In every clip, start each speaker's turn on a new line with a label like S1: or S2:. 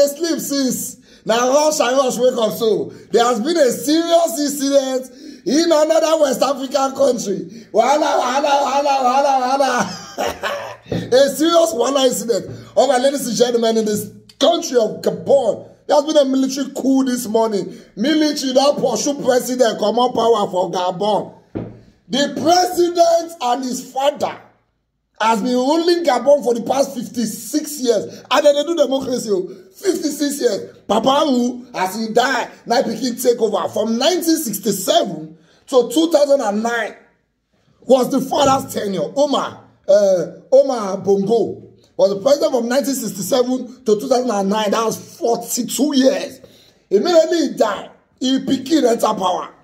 S1: dey sleep since. Now rush and rush wake up so. There has been a serious incident in another West African country. Wahala. A serious incident. All right, ladies and gentlemen, in this country of Gabon, there has been a military coup this morning. Military don't pursue president, common power for Gabon. The president and his father has been ruling Gabon for the past 56 years. And then they do democracy. 56 years. Papa Wu, as he died, now he take over. From 1967 to 2009 was the father's tenure. Omar Bongo was the president from 1967 to 2009. That was 42 years. Immediately he died. He became enter power.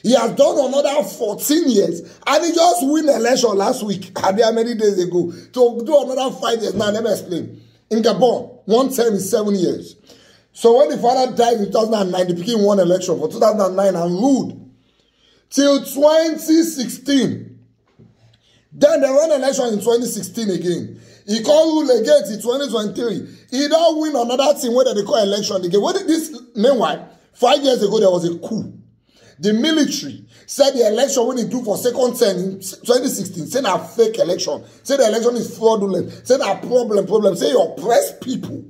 S1: He has done another 14 years. And he just won the election last week. And there many days ago. To do another 5 years. Now, let me explain. In Gabon, one term is 7 years. So when the father died in 2009, he became one election for 2009 and ruled till 2016. Then they run election in 2016 again. He can't rule again till 2023. He don't win another thing whether they call election again. Meanwhile, 5 years ago, there was a coup. The military said the election when he do for second term in 2016, said a fake election. Said the election is fraudulent. Said a problem. Say you oppress people.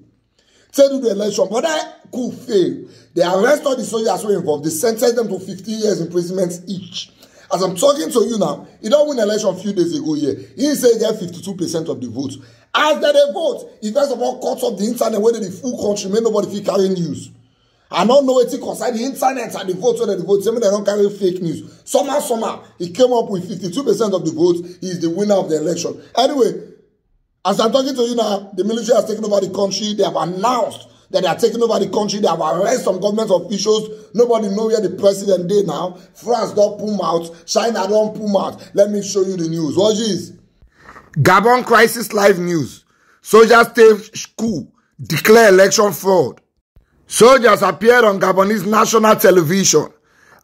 S1: Say do the election. But that coup failed. They arrest all the soldiers who were involved. They sentenced them to 15 years imprisonment each. As I'm talking to you now, he don't win election a few days ago here. He said he got 52% of the votes. As they vote, he first of all cuts off the internet where the full country may nobody feel carry news. I don't know what it concern the internet and the votes whether the votes. They don't carry fake news. Somehow, he came up with 52% of the votes. He is the winner of the election. Anyway, as I'm talking to you now, the military has taken over the country. They have announced that they are taking over the country. They have arrested some government officials. Nobody knows where the president is now. France don't pull out. China don't pull out. Let me show you the news. What is Gabon crisis live news. Soldiers stage coup. Declare election fraud. Soldiers appeared on Gabonese national television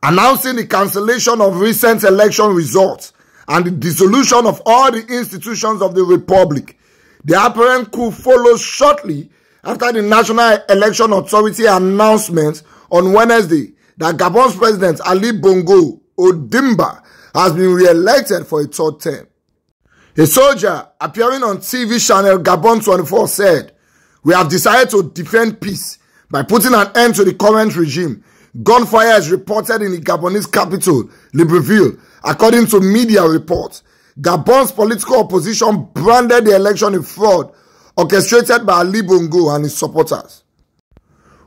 S1: announcing the cancellation of recent election results and the dissolution of all the institutions of the republic. The apparent coup follows shortly after the National Election Authority announcement on Wednesday that Gabon's president Ali Bongo Ondimba has been re-elected for a third term. A soldier appearing on TV channel Gabon 24 said, "We have decided to defend peace by putting an end to the current regime. Gunfire is reported in the Gabonese capital, Libreville, according to media reports. Gabon's political opposition branded the election a fraud orchestrated by Ali Bongo and his supporters."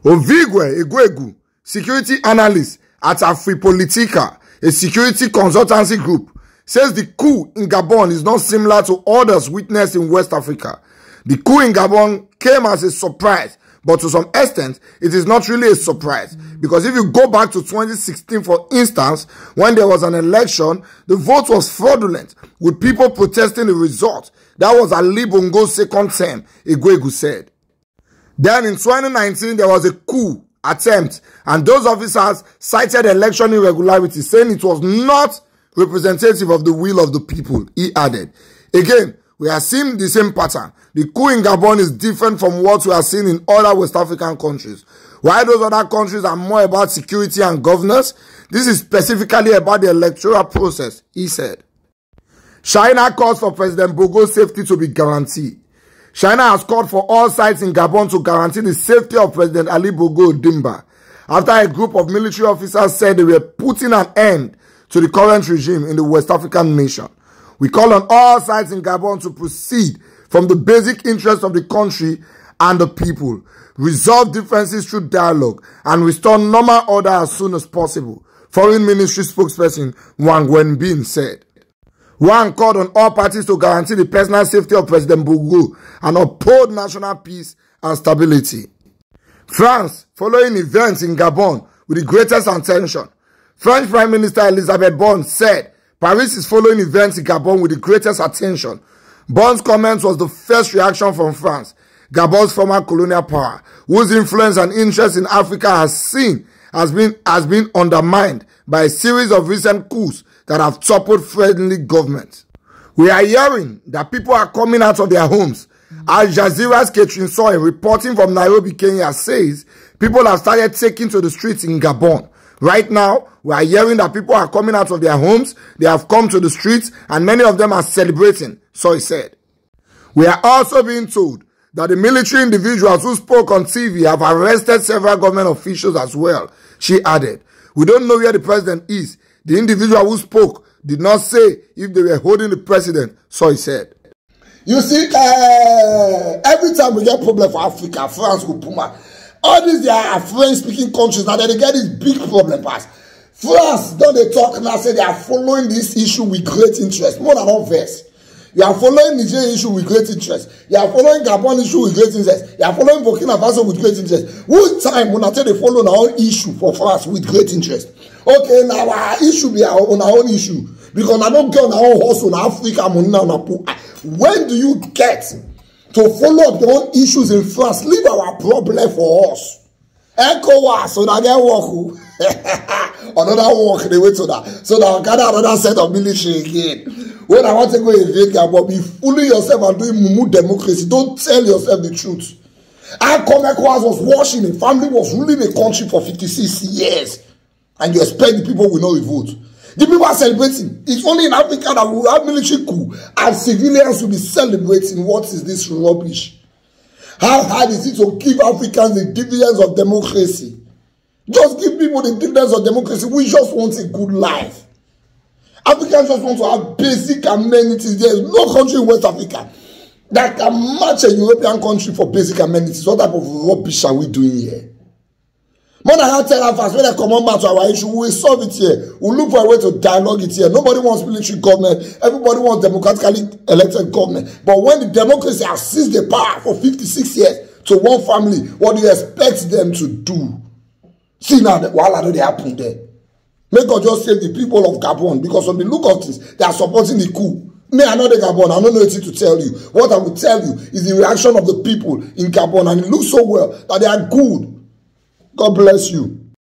S1: Ovigwe Egwegu, security analyst at Afripolitica, a security consultancy group, says the coup in Gabon is not similar to others witnessed in West Africa. The coup in Gabon came as a surprise, but to some extent, it is not really a surprise. Because if you go back to 2016, for instance, when there was an election, the vote was fraudulent, with people protesting the result. That was Ali Bongo's second term, Egwegu said. Then in 2019, there was a coup attempt, and those officers cited election irregularities, saying it was not representative of the will of the people, he added. Again, we are seeing the same pattern. The coup in Gabon is different from what we are seeing in other West African countries. While those other countries are more about security and governance, this is specifically about the electoral process, he said. China calls for President Bongo's safety to be guaranteed. China has called for all sides in Gabon to guarantee the safety of President Ali Bongo Ondimba after a group of military officers said they were putting an end to the current regime in the West African nation. We call on all sides in Gabon to proceed from the basic interests of the country and the people, resolve differences through dialogue, and restore normal order as soon as possible, Foreign Ministry spokesperson Wang Wenbin said. Wang called on all parties to guarantee the personal safety of President Bongo and uphold national peace and stability. France, following events in Gabon with the greatest attention. French Prime Minister Elisabeth Borne said Paris is following events in Gabon with the greatest attention. Borne's comment was the first reaction from France, Gabon's former colonial power, whose influence and interest in Africa has been undermined by a series of recent coups that have toppled friendly governments. We are hearing that people are coming out of their homes Al Jazeera's Catherine Soy, reporting from Nairobi, Kenya, says people have started taking to the streets in Gabon. Right now, we are hearing that people are coming out of their homes, they have come to the streets, and many of them are celebrating, so he said. We are also being told that the military individuals who spoke on TV have arrested several government officials as well, she added. We don't know where the president is. The individual who spoke did not say if they were holding the president, so he said. You see, every time we get problem for Africa, France will Puma. All these are French-speaking countries, now they get this big problem pass. France, don't they talk now, say they are following this issue with great interest, more than one verse. You are following Niger issue with great interest. You are following Gabon issue with great interest. You are following Burkina Faso with great interest. Which time when I tell they follow our own issue for France with great interest? Okay, now our issue be on our own issue. Because I don't get on our own hustle in Africa. When do you get to follow up your own issues in France? Leave our problem for us. ECOWAS, so that get work. Another work, they wait to that. So that gather another set of military again. When I want to go invade Gabon, be fooling yourself and doing mumu democracy. Don't tell yourself the truth. ECOWAS was washing, a family was ruling a country for 56 years. And you expect the people will not revolt. The people are celebrating. It's only in Africa that we will have military coup and civilians will be celebrating. What is this rubbish? How hard is it to give Africans the dividends of democracy? Just give people the dividends of democracy. We just want a good life. Africans just want to have basic amenities. There is no country in West Africa that can match a European country for basic amenities. What type of rubbish are we doing here? More than I tell us, when they come on back to our issue, we will solve it here. We'll look for a way to dialogue it here. Nobody wants military government. Everybody wants democratically elected government. But when the democracy has seized the power for 56 years to one family, what do you expect them to do? See now, what did they happen there? May God just save the people of Gabon, because from the look of this, they are supporting the coup. Me, I know the Gabon. I don't know anything to tell you. What I will tell you is the reaction of the people in Gabon, and it looks so well that they are good. God bless you.